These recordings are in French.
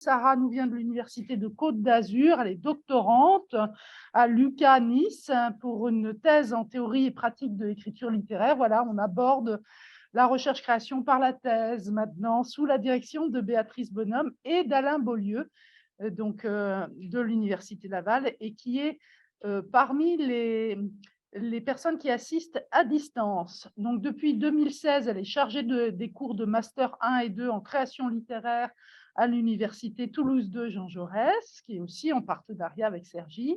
Sarah nous vient de l'Université de Côte d'Azur, elle est doctorante à l'UQA Nice pour une thèse en théorie et pratique de l'écriture littéraire. Voilà, on aborde la recherche-création par la thèse maintenant sous la direction de Béatrice Bonhomme et d'Alain Beaulieu, de l'Université Laval, et qui est parmi les personnes qui assistent à distance. Donc, depuis 2016, elle est chargée des cours de Master 1 et 2 en création littéraire à l'Université Toulouse 2 Jean Jaurès, qui est aussi en partenariat avec Cergy.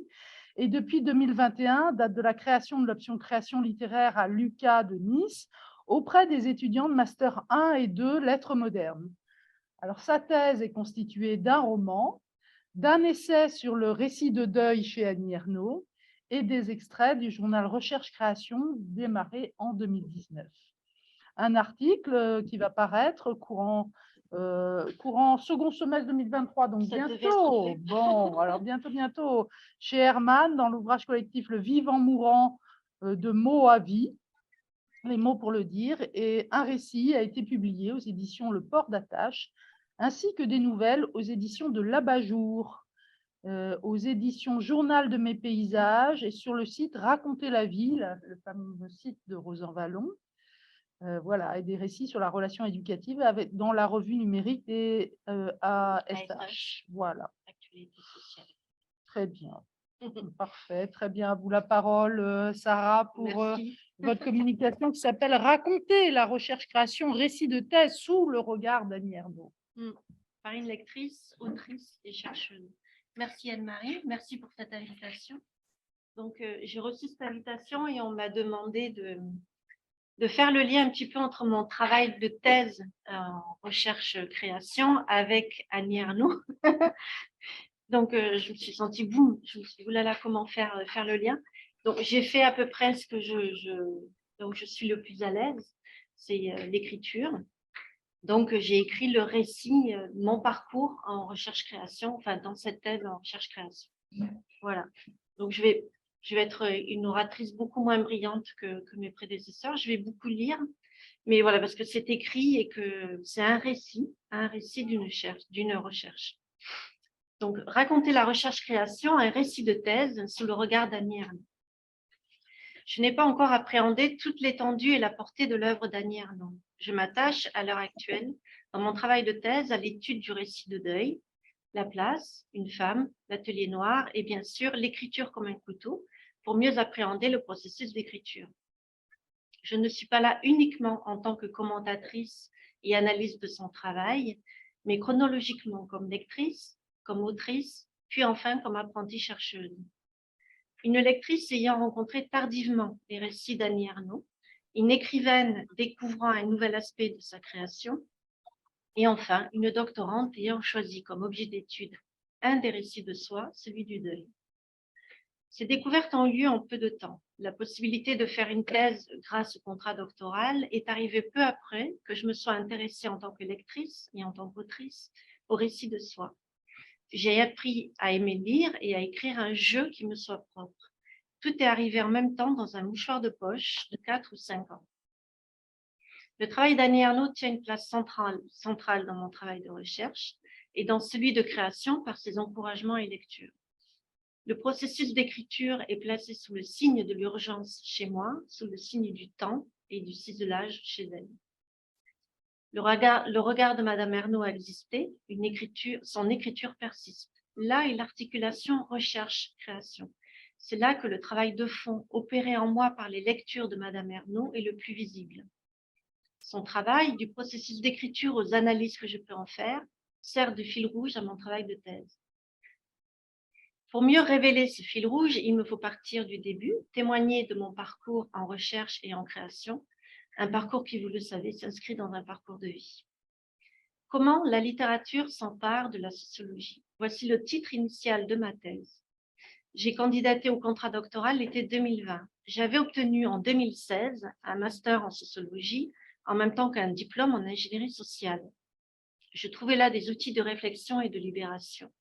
Et depuis 2021, date de la création de l'option création littéraire à l'UQA de Nice, auprès des étudiants de Master 1 et 2 lettres modernes. Alors, sa thèse est constituée d'un roman, d'un essai sur le récit de deuil chez Annie Ernaux et des extraits du journal Recherche-Création démarré en 2019. Un article qui va paraître courant second semestre 2023, donc bientôt. Bon, alors bientôt, chez Hermann, dans l'ouvrage collectif Le Vivant Mourant de mots à vie, les mots pour le dire, et un récit a été publié aux éditions Le Port d'Attache, ainsi que des nouvelles aux éditions de l'Abat-Jour, aux éditions Journal de mes paysages et sur le site Raconter la ville, le fameux site de Rosan Vallon. Voilà, et des récits sur la relation éducative dans la revue numérique des ASH. Voilà. Actualité sociale. Très bien. Parfait, très bien. À vous la parole, Sarah, pour votre communication qui s'appelle Raconter la recherche-création, récit de thèse sous le regard d'Annie Ernaux. Par une lectrice, autrice et chercheuse. Merci Anne-Marie, merci pour cette invitation. Donc, j'ai reçu cette invitation et on m'a demandé de faire le lien un petit peu entre mon travail de thèse en recherche-création avec Annie Ernaux. Donc, je me suis sentie boum, je me suis dit, oulala, comment faire le lien. Donc, j'ai fait à peu près ce que je suis le plus à l'aise, c'est l'écriture. Donc, j'ai écrit le récit de mon parcours en recherche-création, enfin, dans cette thèse en recherche-création. Voilà. Donc, je vais être une oratrice beaucoup moins brillante que mes prédécesseurs. Je vais beaucoup lire, mais voilà, parce que c'est écrit et que c'est un récit d'une recherche. Donc, raconter la recherche-création, un récit de thèse sous le regard d'Annie Ernaux. Je n'ai pas encore appréhendé toute l'étendue et la portée de l'œuvre d'Annie Ernaux. Je m'attache à l'heure actuelle, dans mon travail de thèse, à l'étude du récit de deuil, la place, une femme, l'atelier noir et bien sûr l'écriture comme un couteau pour mieux appréhender le processus d'écriture. Je ne suis pas là uniquement en tant que commentatrice et analyste de son travail, mais chronologiquement comme lectrice, comme autrice, puis enfin comme apprentie chercheuse. Une lectrice ayant rencontré tardivement les récits d'Annie Ernaux, une écrivaine découvrant un nouvel aspect de sa création, et enfin une doctorante ayant choisi comme objet d'étude un des récits de soi, celui du deuil. Ces découvertes ont eu lieu en peu de temps. La possibilité de faire une thèse grâce au contrat doctoral est arrivée peu après que je me sois intéressée en tant que lectrice et en tant qu'autrice au récit de soi. J'ai appris à aimer lire et à écrire un jeu qui me soit propre. Tout est arrivé en même temps dans un mouchoir de poche de 4 ou 5 ans. Le travail d'Annie Ernaux tient une place centrale dans mon travail de recherche et dans celui de création par ses encouragements et lectures. Le processus d'écriture est placé sous le signe de l'urgence chez moi, sous le signe du temps et du ciselage chez elle. Le regard de Madame Ernaux a existé, son écriture persiste. Là est l'articulation recherche-création. C'est là que le travail de fond opéré en moi par les lectures de Madame Ernaux est le plus visible. Son travail, du processus d'écriture aux analyses que je peux en faire, sert de fil rouge à mon travail de thèse. Pour mieux révéler ce fil rouge, il me faut partir du début, témoigner de mon parcours en recherche et en création, un parcours qui, vous le savez, s'inscrit dans un parcours de vie. Comment la littérature s'empare de la sociologie? Voici le titre initial de ma thèse. J'ai candidaté au contrat doctoral l'été 2020. J'avais obtenu en 2016 un master en sociologie en même temps qu'un diplôme en ingénierie sociale. Je trouvais là des outils de réflexion et de libération.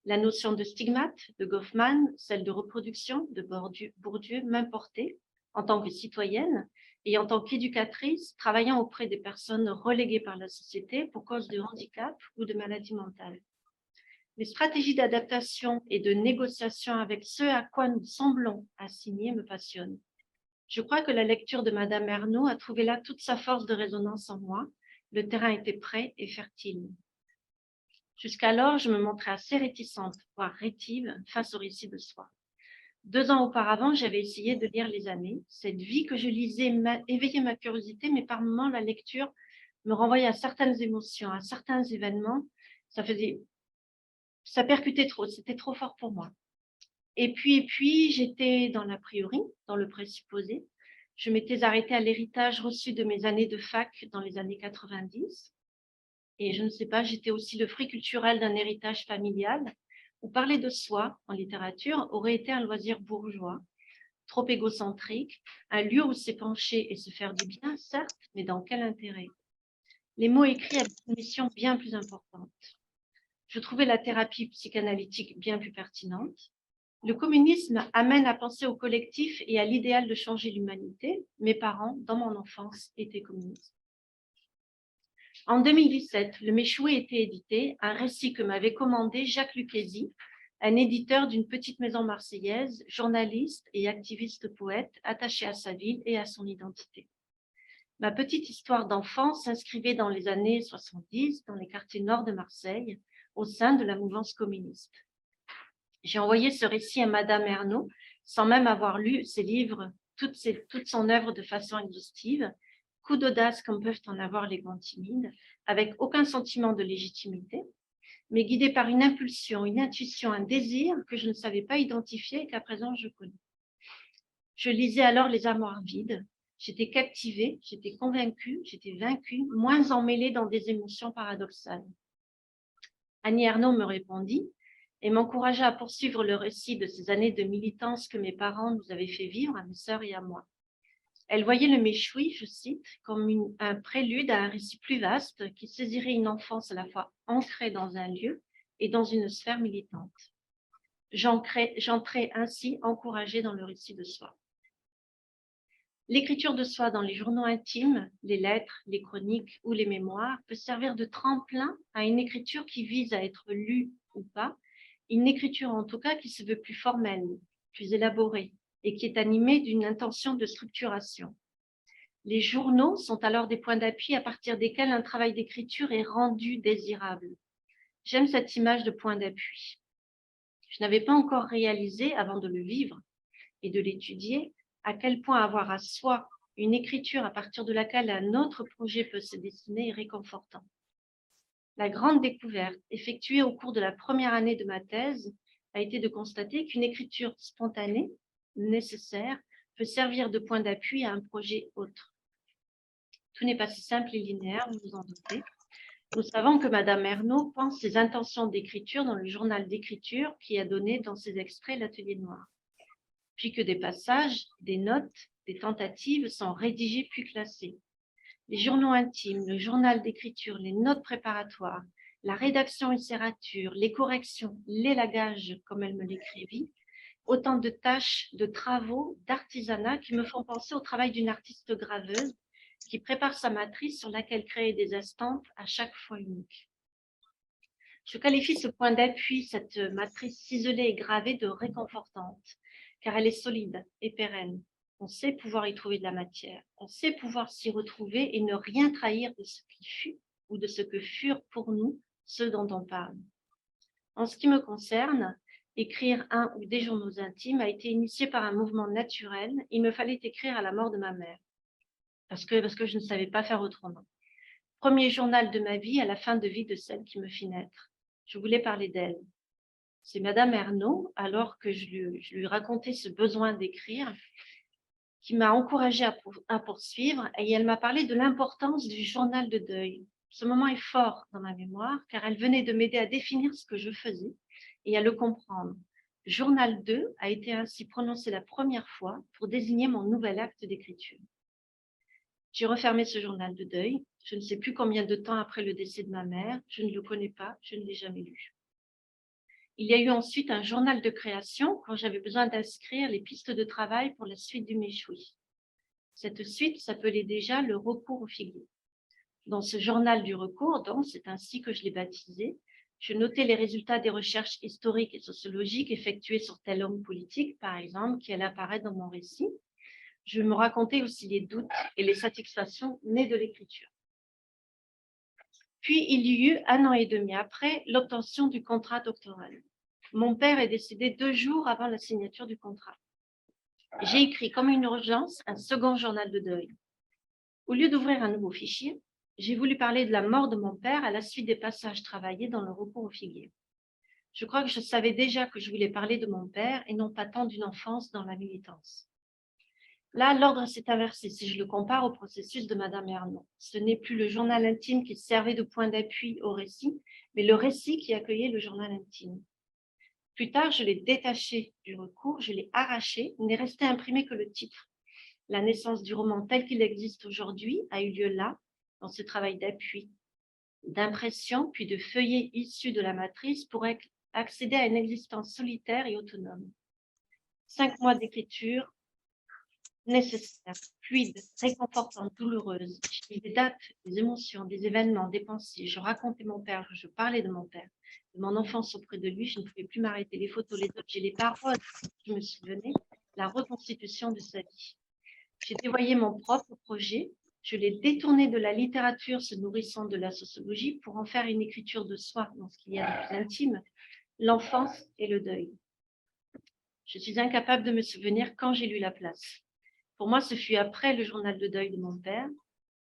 La notion de stigmate de Goffman, celle de reproduction de Bourdieu m'importait en tant que citoyenne et en tant qu'éducatrice travaillant auprès des personnes reléguées par la société pour cause de handicap ou de maladie mentale. Les stratégies d'adaptation et de négociation avec ceux à quoi nous semblons assigner me passionnent. Je crois que la lecture de Madame Ernaud a trouvé là toute sa force de résonance en moi. Le terrain était prêt et fertile. Jusqu'alors, je me montrais assez réticente, voire rétive, face au récit de soi. 2 ans auparavant, j'avais essayé de lire Les Années. Cette vie que je lisais éveillait ma curiosité, mais par moments, la lecture me renvoyait à certaines émotions, à certains événements. Ça percutait trop, c'était trop fort pour moi. Et puis, j'étais dans l'a priori, dans le présupposé. Je m'étais arrêtée à l'héritage reçu de mes années de fac dans les années 90. Et je ne sais pas, j'étais aussi le fruit culturel d'un héritage familial où parler de soi en littérature aurait été un loisir bourgeois, trop égocentrique, un lieu où s'épancher et se faire du bien, certes, mais dans quel intérêt? Les mots écrits avaient une mission bien plus importante. Je trouvais la thérapie psychanalytique bien plus pertinente. Le communisme amène à penser au collectif et à l'idéal de changer l'humanité. Mes parents, dans mon enfance, étaient communistes. En 2017, Le Méchoué était édité, un récit que m'avait commandé Jacques Lucchesi, un éditeur d'une petite maison marseillaise, journaliste et activiste poète, attaché à sa ville et à son identité. Ma petite histoire d'enfance s'inscrivait dans les années 70, dans les quartiers nord de Marseille, au sein de la mouvance communiste. J'ai envoyé ce récit à Madame Ernaud, sans même avoir lu ses livres, toute son œuvre de façon exhaustive, coup d'audace comme peuvent en avoir les grands timides, avec aucun sentiment de légitimité, mais guidée par une impulsion, une intuition, un désir que je ne savais pas identifier et qu'à présent je connais. Je lisais alors les armoires vides, j'étais captivée, j'étais convaincue, j'étais vaincue, moins emmêlée dans des émotions paradoxales. Annie Ernaux me répondit et m'encouragea à poursuivre le récit de ces années de militance que mes parents nous avaient fait vivre, à mes sœurs et à moi. Elle voyait le Méchoui, je cite, comme un prélude à un récit plus vaste qui saisirait une enfance à la fois ancrée dans un lieu et dans une sphère militante. J'entrais ainsi encouragée dans le récit de soi. L'écriture de soi dans les journaux intimes, les lettres, les chroniques ou les mémoires peut servir de tremplin à une écriture qui vise à être lue ou pas, une écriture en tout cas qui se veut plus formelle, plus élaborée et qui est animée d'une intention de structuration. Les journaux sont alors des points d'appui à partir desquels un travail d'écriture est rendu désirable. J'aime cette image de point d'appui. Je n'avais pas encore réalisé, avant de le vivre et de l'étudier, à quel point avoir à soi une écriture à partir de laquelle un autre projet peut se dessiner est réconfortant. La grande découverte effectuée au cours de la première année de ma thèse a été de constater qu'une écriture spontanée, nécessaire, peut servir de point d'appui à un projet autre. Tout n'est pas si simple et linéaire, vous vous en doutez. Nous savons que Madame Ernaud pense ses intentions d'écriture dans le journal d'écriture qui a donné dans ses extraits l'Atelier noir. Puis que des passages, des notes, des tentatives sont rédigées puis classées. Les journaux intimes, le journal d'écriture, les notes préparatoires, la rédaction littérature, les corrections, l'élagage, comme elle me l'écrivit, autant de tâches, de travaux, d'artisanat qui me font penser au travail d'une artiste graveuse qui prépare sa matrice sur laquelle créer des estampes à chaque fois uniques. Je qualifie ce point d'appui, cette matrice ciselée et gravée de réconfortante, car elle est solide et pérenne. On sait pouvoir y trouver de la matière, on sait pouvoir s'y retrouver et ne rien trahir de ce qui fut ou de ce que furent pour nous ceux dont on parle. En ce qui me concerne, écrire un ou des journaux intimes a été initié par un mouvement naturel. Il me fallait écrire à la mort de ma mère, parce que je ne savais pas faire autrement. Premier journal de ma vie à la fin de vie de celle qui me fit naître. Je voulais parler d'elle. C'est Madame Ernaud, alors que je lui racontais ce besoin d'écrire, qui m'a encouragée à poursuivre, et elle m'a parlé de l'importance du journal de deuil. Ce moment est fort dans ma mémoire, car elle venait de m'aider à définir ce que je faisais et à le comprendre. Journal 2 a été ainsi prononcé la première fois pour désigner mon nouvel acte d'écriture. J'ai refermé ce journal de deuil. Je ne sais plus combien de temps après le décès de ma mère. Je ne le connais pas, je ne l'ai jamais lu. Il y a eu ensuite un journal de création quand j'avais besoin d'inscrire les pistes de travail pour la suite du Méchoui. Cette suite s'appelait déjà le recours au figuier. Dans ce journal du recours, donc, c'est ainsi que je l'ai baptisé, Je notais les résultats des recherches historiques et sociologiques effectuées sur tel homme politique, par exemple, qui allait apparaître dans mon récit. Je me racontais aussi les doutes et les satisfactions nées de l'écriture. Puis, il y eut, 1 an et demi après, l'obtention du contrat doctoral. Mon père est décédé 2 jours avant la signature du contrat. J'ai écrit comme une urgence un second journal de deuil. Au lieu d'ouvrir un nouveau fichier, j'ai voulu parler de la mort de mon père à la suite des passages travaillés dans le recours au figuier. Je crois que je savais déjà que je voulais parler de mon père et non pas tant d'une enfance dans la militance. Là, l'ordre s'est inversé si je le compare au processus de Madame Ernon. Ce n'est plus le journal intime qui servait de point d'appui au récit, mais le récit qui accueillait le journal intime. Plus tard, je l'ai détaché du recours, je l'ai arraché, il n'est resté imprimé que le titre. La naissance du roman tel qu'il existe aujourd'hui a eu lieu là, dans ce travail d'appui, d'impression, puis de feuillet issu de la matrice pour accéder à une existence solitaire et autonome. 5 mois d'écriture nécessaire, fluide, réconfortante, douloureuse. J'ai mis des dates, des émotions, des événements, des pensées. Je racontais mon père, je parlais de mon père, de mon enfance auprès de lui. Je ne pouvais plus m'arrêter. Les photos, les objets, les paroles, je me souvenais, la reconstitution de sa vie. J'ai dévoyé mon propre projet. Je l'ai détourné de la littérature se nourrissant de la sociologie pour en faire une écriture de soi dans ce qu'il y a de plus intime, l'enfance et le deuil. Je suis incapable de me souvenir quand j'ai lu La Place. Pour moi, ce fut après le journal de deuil de mon père.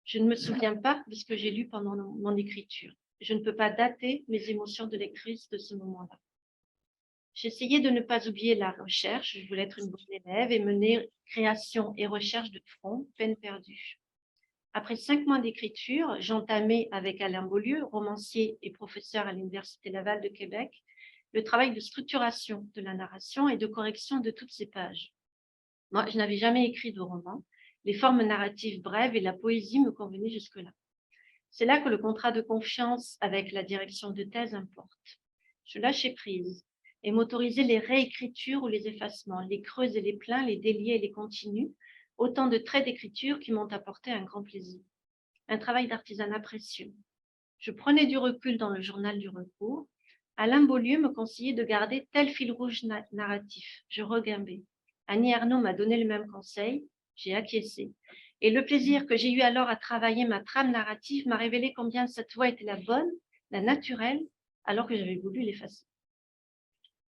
Je ne me souviens pas de ce que j'ai lu pendant mon écriture. Je ne peux pas dater mes émotions de lectrice de ce moment-là. J'essayais de ne pas oublier la recherche. Je voulais être une bonne élève et mener création et recherche de front, peine perdue. Après 5 mois d'écriture, j'entamais avec Alain Beaulieu, romancier et professeur à l'Université Laval de Québec, le travail de structuration de la narration et de correction de toutes ces pages. Moi, je n'avais jamais écrit de roman. Les formes narratives brèves et la poésie me convenaient jusque-là. C'est là que le contrat de confiance avec la direction de thèse importe. Je lâchais prise et m'autorisais les réécritures ou les effacements, les creux et les pleins, les déliés et les continus, autant de traits d'écriture qui m'ont apporté un grand plaisir. Un travail d'artisanat précieux. Je prenais du recul dans le journal du recours. Alain Beaulieu me conseillait de garder tel fil rouge narratif. Je regimbais. Annie Ernaux m'a donné le même conseil. J'ai acquiescé. Et le plaisir que j'ai eu alors à travailler ma trame narrative m'a révélé combien cette voie était la bonne, la naturelle, alors que j'avais voulu l'effacer.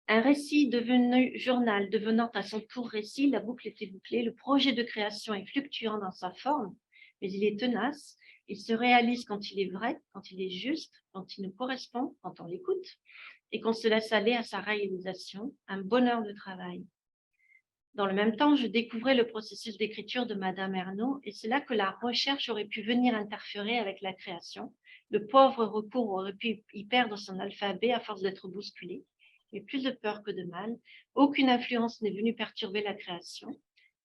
Un récit devenu journal, devenant à son tour récit, la boucle était bouclée, le projet de création est fluctuant dans sa forme, mais il est tenace, il se réalise quand il est vrai, quand il est juste, quand il nous correspond, quand on l'écoute, et qu'on se laisse aller à sa réalisation, un bonheur de travail. Dans le même temps, je découvrais le processus d'écriture de Madame Ernaud, et c'est là que la recherche aurait pu venir interférer avec la création. Le pauvre recours aurait pu y perdre son alphabet à force d'être bousculé. Mais plus de peur que de mal, aucune influence n'est venue perturber la création.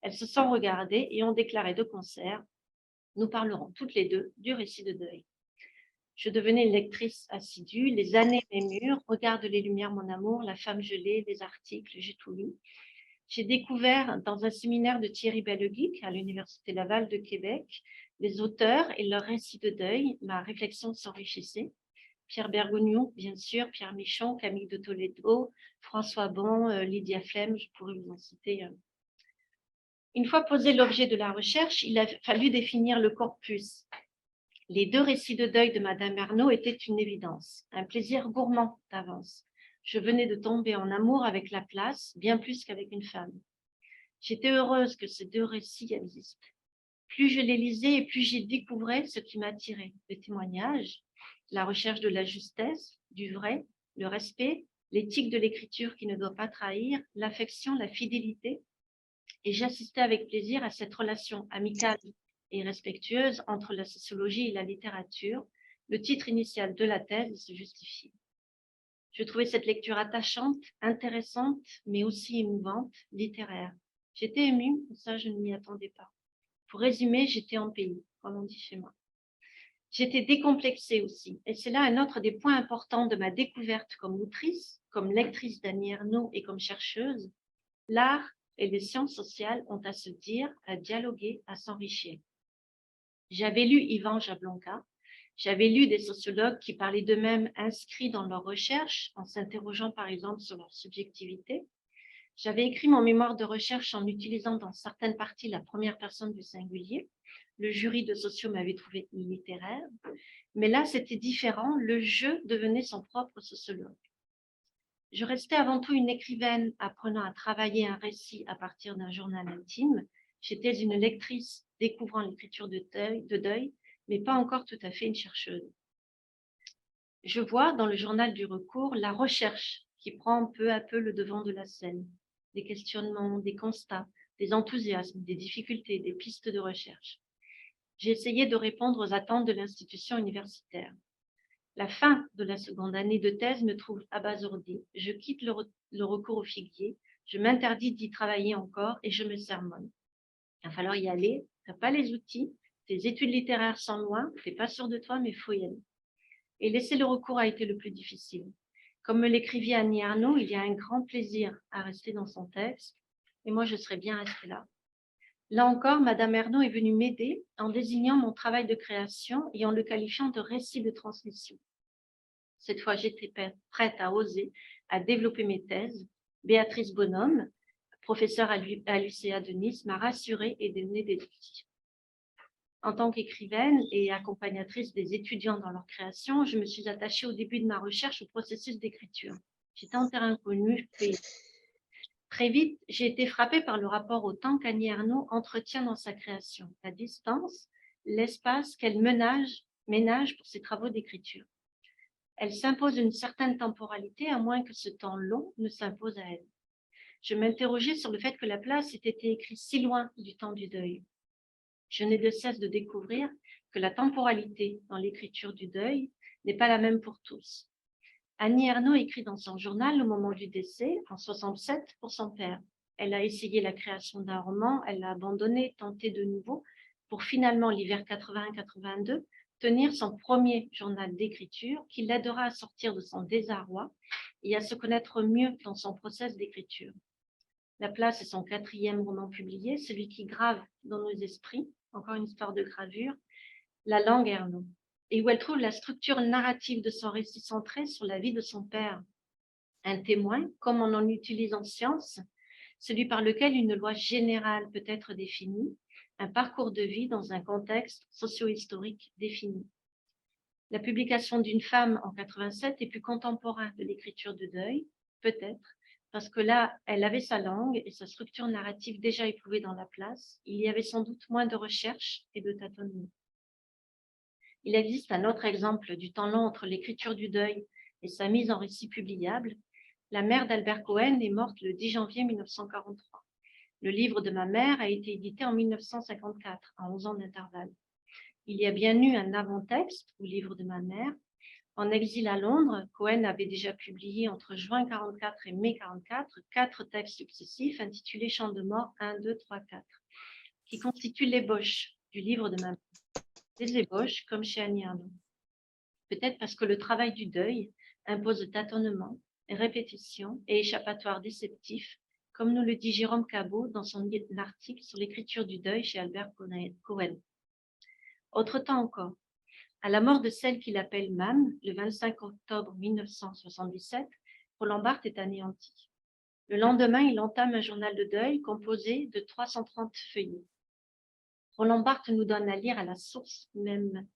Elles se sont regardées et ont déclaré de concert: nous parlerons toutes les deux du récit de deuil. Je devenais une lectrice assidue, les années m'émurent, regarde les lumières mon amour, la femme gelée, les articles, j'ai tout lu. J'ai découvert dans un séminaire de Thierry Belleguic à l'Université Laval de Québec les auteurs et leurs récits de deuil. Ma réflexion s'enrichissait. Pierre Bergogneau, bien sûr, Pierre Michon, Camille de Toledo, François Bon, Lydia Flem, je pourrais vous en citer. Une fois posé l'objet de la recherche, il a fallu définir le corpus. Les 2 récits de deuil de Madame Ernaud étaient une évidence, un plaisir gourmand d'avance. Je venais de tomber en amour avec La Place, bien plus qu'avec une femme. J'étais heureuse que ces 2 récits existent. Plus je les lisais et plus j'y découvrais ce qui m'attirait. Le témoignage, la recherche de la justesse, du vrai, le respect, l'éthique de l'écriture qui ne doit pas trahir, l'affection, la fidélité. Et j'assistais avec plaisir à cette relation amicale et respectueuse entre la sociologie et la littérature. Le titre initial de la thèse se justifiait. Je trouvais cette lecture attachante, intéressante, mais aussi émouvante, littéraire. J'étais émue, ça je ne m'y attendais pas. Pour résumer, j'étais en pays, comme on dit chez moi. J'étais décomplexée aussi, et c'est là un autre des points importants de ma découverte comme autrice, comme lectrice d'Annie Ernaux et comme chercheuse. L'art et les sciences sociales ont à se dire, à dialoguer, à s'enrichir. J'avais lu Ivan Jablonka, J'avais lu des sociologues qui parlaient d'eux-mêmes inscrits dans leurs recherches, en s'interrogeant par exemple sur leur subjectivité. J'avais écrit mon mémoire de recherche en utilisant dans certaines parties la première personne du singulier. Le jury de sociaux m'avait trouvé illittéraire. Mais là, c'était différent. Le je devenait son propre sociologue. Je restais avant tout une écrivaine apprenant à travailler un récit à partir d'un journal intime. J'étais une lectrice découvrant l'écriture de deuil, mais pas encore tout à fait une chercheuse. Je vois dans le journal du recours la recherche qui prend peu à peu le devant de la scène. Des questionnements, des constats, des enthousiasmes, des difficultés, des pistes de recherche. J'ai essayé de répondre aux attentes de l'institution universitaire. La fin de la seconde année de thèse me trouve abasourdie. Je quitte le recours au figuier, je m'interdis d'y travailler encore et je me sermonne. Il va falloir y aller, tu n'as pas les outils, tes études littéraires sont loin, tu n'es pas sûr de toi, mais il faut y aller. Et laisser le recours a été le plus difficile. Comme me l'écrivit Annie Ernaux, il y a un grand plaisir à rester dans son texte, et moi je serais bien restée là. Là encore, Madame Ernaux est venue m'aider en désignant mon travail de création et en le qualifiant de récit de transmission. Cette fois, j'étais prête à oser, à développer mes thèses. Béatrice Bonhomme, professeure à l'UCA de Nice, m'a rassurée et donné des outils. En tant qu'écrivaine et accompagnatrice des étudiants dans leur création, je me suis attachée au début de ma recherche au processus d'écriture. J'étais en terrain connu. Très vite, j'ai été frappée par le rapport au temps qu'Annie Ernaux entretient dans sa création, la distance, l'espace qu'elle ménage pour ses travaux d'écriture. Elle s'impose une certaine temporalité, à moins que ce temps long ne s'impose à elle. Je m'interrogeais sur le fait que la place ait été écrite si loin du temps du deuil. Je n'ai de cesse de découvrir que la temporalité dans l'écriture du deuil n'est pas la même pour tous. Annie Ernaux écrit dans son journal au moment du décès, en 67, pour son père. Elle a essayé la création d'un roman, elle l'a abandonné, tenté de nouveau, pour finalement, l'hiver 80-82, tenir son premier journal d'écriture qui l'aidera à sortir de son désarroi et à se connaître mieux dans son process d'écriture. La place est son 4e roman publié, celui qui grave dans nos esprits, encore une histoire de gravure, la langue Ernaux, et où elle trouve la structure narrative de son récit centré sur la vie de son père. Un témoin, comme on en utilise en science, celui par lequel une loi générale peut être définie, un parcours de vie dans un contexte socio-historique défini. La publication d'une femme en 87 est plus contemporain de l'écriture de deuil, peut-être, parce que là, elle avait sa langue et sa structure narrative déjà éprouvée dans la place. Il y avait sans doute moins de recherche et de tâtonnement. Il existe un autre exemple du temps long entre l'écriture du deuil et sa mise en récit publiable. La mère d'Albert Cohen est morte le 10 janvier 1943. Le livre de ma mère a été édité en 1954, à 11 ans d'intervalle. Il y a bien eu un avant-texte au livre de ma mère. En exil à Londres, Cohen avait déjà publié entre juin 1944 et mai 1944 4 textes successifs intitulés Chants de mort 1, 2, 3, 4, qui constituent l'ébauche du livre de ma mère. Des ébauches comme chez Annie Ernaux. Peut-être parce que le travail du deuil impose tâtonnement, répétition et échappatoire déceptif, comme nous le dit Jérôme Cabot dans son article sur l'écriture du deuil chez Albert Cohen. Autre temps encore, à la mort de celle qu'il appelle Mam, le 25 octobre 1977, Roland Barthes est anéanti. Le lendemain, il entame un journal de deuil composé de 330 feuillets. Roland Barthes nous donne à lire à la source même,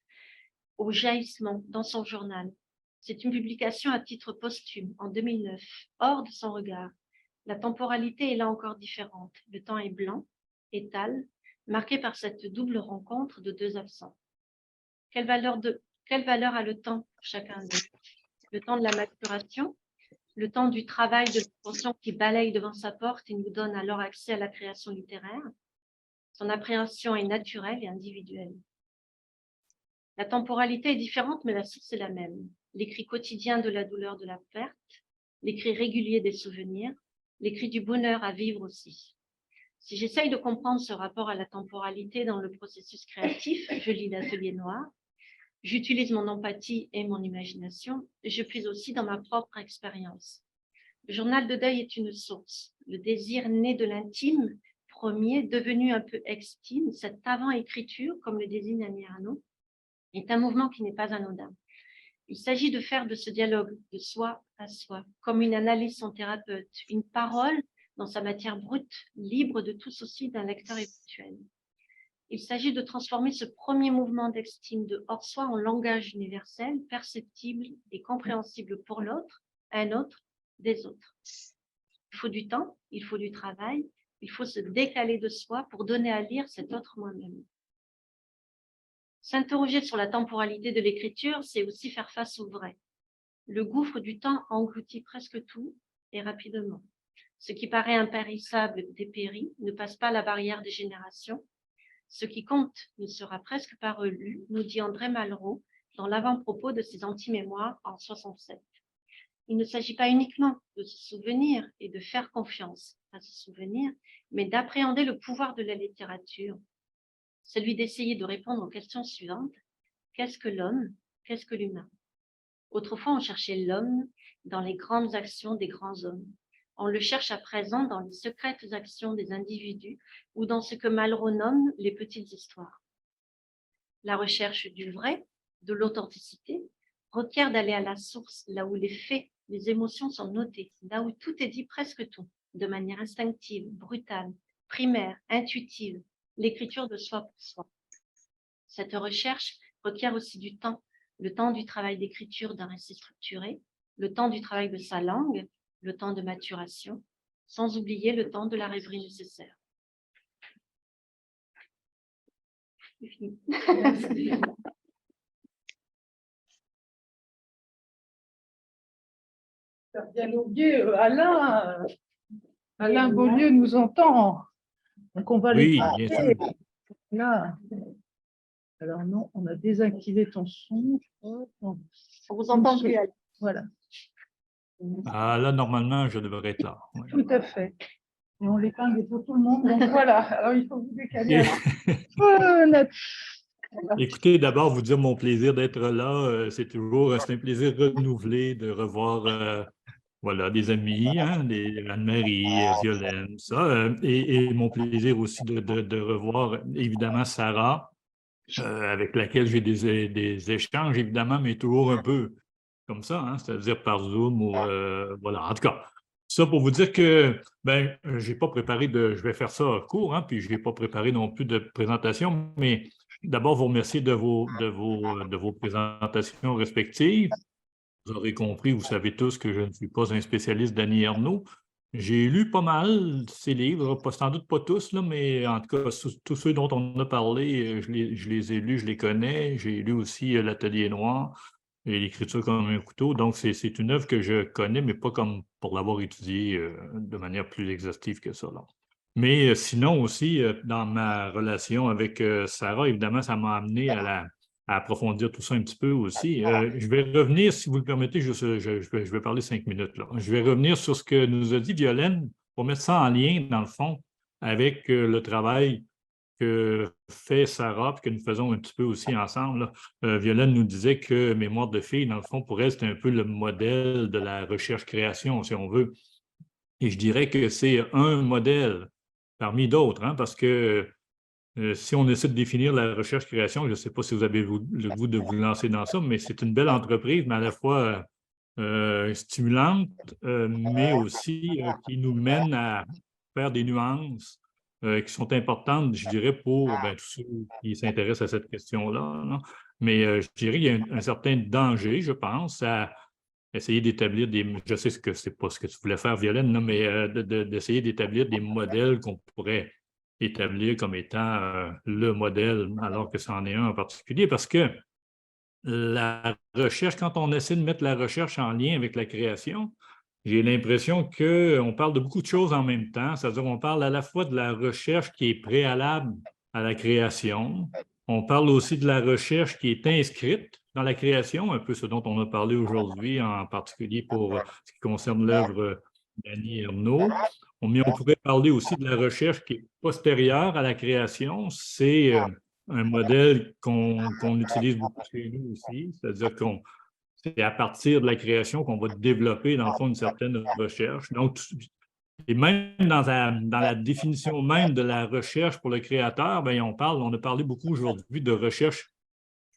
au jaillissement dans son journal. C'est une publication à titre posthume en 2009, hors de son regard. La temporalité est là encore différente. Le temps est blanc, étal, marqué par cette double rencontre de deux absents. Quelle valeur a le temps pour chacun d'eux? Le temps de la maturation, le temps du travail de l'inconscient qui balaye devant sa porte et nous donne alors accès à la création littéraire. Son appréhension est naturelle et individuelle. La temporalité est différente, mais la source est la même. L'écrit quotidien de la douleur de la perte, l'écrit régulier des souvenirs, l'écrit du bonheur à vivre aussi. Si j'essaye de comprendre ce rapport à la temporalité dans le processus créatif, je lis l'Atelier noir, j'utilise mon empathie et mon imagination, et je puise aussi dans ma propre expérience. Le journal de deuil est une source. Le désir né de l'intime, premier, devenu un peu extime, cette avant-écriture, comme le désigne Annie Ernaux, est un mouvement qui n'est pas anodin. Il s'agit de faire de ce dialogue de soi à soi, comme une analyse sans thérapeute, une parole dans sa matière brute, libre de tout souci d'un lecteur éventuel. Il s'agit de transformer ce premier mouvement d'estime de hors-soi en langage universel, perceptible et compréhensible pour l'autre, un autre, des autres. Il faut du temps, il faut du travail, il faut se décaler de soi pour donner à lire cet autre moi-même. S'interroger sur la temporalité de l'écriture, c'est aussi faire face au vrai. Le gouffre du temps engloutit presque tout et rapidement. Ce qui paraît impérissable dépérit, ne passe pas la barrière des générations. Ce qui compte ne sera presque pas relu, nous dit André Malraux dans l'avant-propos de ses anti-mémoires en 67. Il ne s'agit pas uniquement de se souvenir et de faire confiance à se souvenir, mais d'appréhender le pouvoir de la littérature, celui d'essayer de répondre aux questions suivantes. Qu'est-ce que l'homme? Qu'est-ce que l'humain? Autrefois, on cherchait l'homme dans les grandes actions des grands hommes. On le cherche à présent dans les secrètes actions des individus ou dans ce que Malraux nomme les petites histoires. La recherche du vrai, de l'authenticité, requiert d'aller à la source, là où les faits, les émotions sont notées, là où tout est dit, presque tout, de manière instinctive, brutale, primaire, intuitive, l'écriture de soi pour soi. Cette recherche requiert aussi du temps, le temps du travail d'écriture d'un récit structuré, le temps du travail de sa langue, le temps de maturation, sans oublier le temps de la rêverie nécessaire. C'est fini. Dialoguer, Alain Beaulieu nous entend. Donc, on va Oui, bien sûr. Là. Alors non, on a désactivé ton son. On vous entend plus. Voilà. Ah, là, normalement, je devrais être là. Oui. Tout à fait. Et on l'épingle pour tout le monde. Donc voilà. Alors il faut vous décaler. Écoutez, d'abord, vous dire mon plaisir d'être là. C'est un plaisir renouvelé de revoir voilà, des amis, hein, Anne-Marie, Violaine, ça. Et mon plaisir aussi de revoir, évidemment, Sarah, avec laquelle j'ai des échanges, évidemment, mais toujours un peu comme ça, hein, c'est-à-dire par Zoom ou voilà. En tout cas, ça pour vous dire que ben, j'ai pas préparé je vais faire ça court, hein, puis je n'ai pas préparé non plus de présentation, mais d'abord vous remercier de vos présentations respectives. Vous aurez compris, vous savez tous que je ne suis pas un spécialiste d'Annie Ernaux. J'ai lu pas mal ces livres, sans doute pas tous, là, mais en tout cas, tous ceux dont on a parlé, je les ai lus, je les connais. J'ai lu aussi L'Atelier noir et L'écriture comme un couteau. Donc, c'est une œuvre que je connais, mais pas comme pour l'avoir étudiée de manière plus exhaustive que ça, là. Mais sinon aussi, dans ma relation avec Sarah, évidemment, ça m'a amené à approfondir tout ça un petit peu aussi. Je vais revenir, si vous le permettez, je vais parler 5 minutes, là. Je vais revenir sur ce que nous a dit Violaine pour mettre ça en lien, dans le fond, avec le travail que fait Sarah, puis que nous faisons un petit peu aussi ensemble. Violaine nous disait que Mémoire de fille, dans le fond, pour elle, c'était un peu le modèle de la recherche-création, si on veut. Et je dirais que c'est un modèle parmi d'autres, hein, parce que si on essaie de définir la recherche-création, je ne sais pas si vous avez le goût de vous lancer dans ça, mais c'est une belle entreprise, mais à la fois stimulante, mais aussi qui nous mène à faire des nuances qui sont importantes, je dirais, pour tous ceux qui s'intéressent à cette question-là, là. Mais je dirais qu'il y a un certain danger, je pense, à essayer d'établir je sais que ce n'est pas ce que tu voulais faire, Violaine, là, mais d'essayer d'établir des modèles qu'on pourrait établir comme étant le modèle, alors que c'en est un en particulier, parce que la recherche, quand on essaie de mettre la recherche en lien avec la création, j'ai l'impression qu'on parle de beaucoup de choses en même temps, c'est-à-dire qu'on parle à la fois de la recherche qui est préalable à la création, on parle aussi de la recherche qui est inscrite dans la création, un peu ce dont on a parlé aujourd'hui, en particulier pour ce qui concerne l'œuvre d'Annie Ernaux. Mais on pourrait parler aussi de la recherche qui est postérieure à la création. C'est un modèle qu'on utilise beaucoup chez nous aussi, c'est-à-dire qu'on c'est à partir de la création qu'on va développer, dans le fond, une certaine recherche. Donc, et même dans la définition même de la recherche pour le créateur, bien, on a parlé beaucoup aujourd'hui de recherche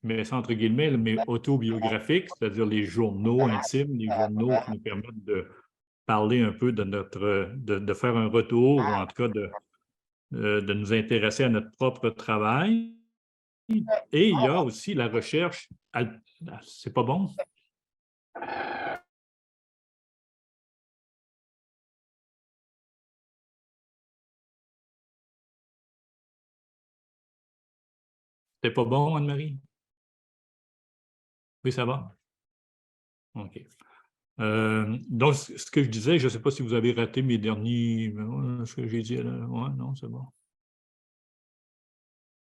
mets ça entre guillemets, mais autobiographiques, c'est-à-dire les journaux intimes, les journaux qui nous permettent de parler un peu de de faire un retour, ou en tout cas de nous intéresser à notre propre travail. Et il y a aussi la recherche. C'est pas bon? C'est pas bon, Anne-Marie? Oui, ça va? OK. Donc, ce que je disais, je ne sais pas si vous avez raté mes derniers. Ce que j'ai dit là. Ouais, non, c'est bon.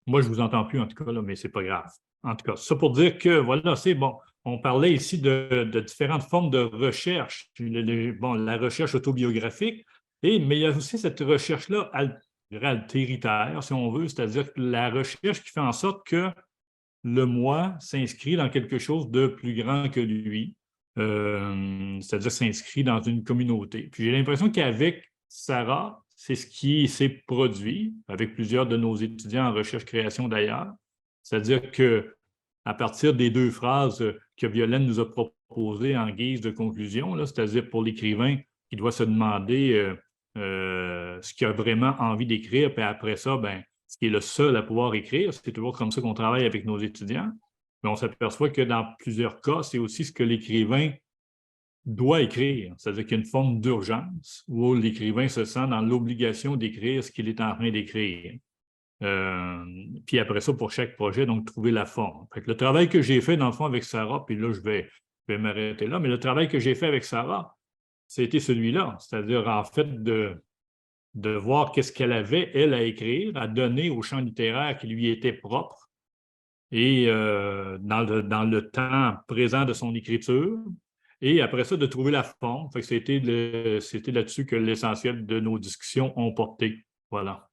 Moi, je ne vous entends plus, en tout cas, là, mais ce n'est pas grave. En tout cas, ça pour dire que, voilà, c'est bon. On parlait ici de différentes formes de recherche. Bon, la recherche autobiographique, mais il y a aussi cette recherche-là altéritaire, si on veut, c'est-à-dire la recherche qui fait en sorte que le moi s'inscrit dans quelque chose de plus grand que lui, c'est-à-dire s'inscrit dans une communauté. Puis j'ai l'impression qu'avec Sarah, c'est ce qui s'est produit avec plusieurs de nos étudiants en recherche-création d'ailleurs. C'est-à-dire qu'à partir des 2 phrases que Violaine nous a proposées en guise de conclusion, c'est-à-dire pour l'écrivain qui doit se demander ce qu'il a vraiment envie d'écrire, puis après ça, ben, ce qui est le seul à pouvoir écrire. C'est toujours comme ça qu'on travaille avec nos étudiants. Mais on s'aperçoit que dans plusieurs cas, c'est aussi ce que l'écrivain doit écrire. C'est-à-dire qu'il y a une forme d'urgence où l'écrivain se sent dans l'obligation d'écrire ce qu'il est en train d'écrire. Puis après ça, pour chaque projet, donc trouver la forme. Fait que le travail que j'ai fait, dans le fond, avec Sarah, puis là, je vais m'arrêter là, mais le travail que j'ai fait avec Sarah, c'était celui-là. C'est-à-dire, en fait, de voir qu'est-ce qu'elle avait, elle, à écrire, à donner au champ littéraire qui lui était propre et dans le temps présent de son écriture. Et après ça, de trouver la forme. C'était là-dessus que l'essentiel de nos discussions ont porté. Voilà.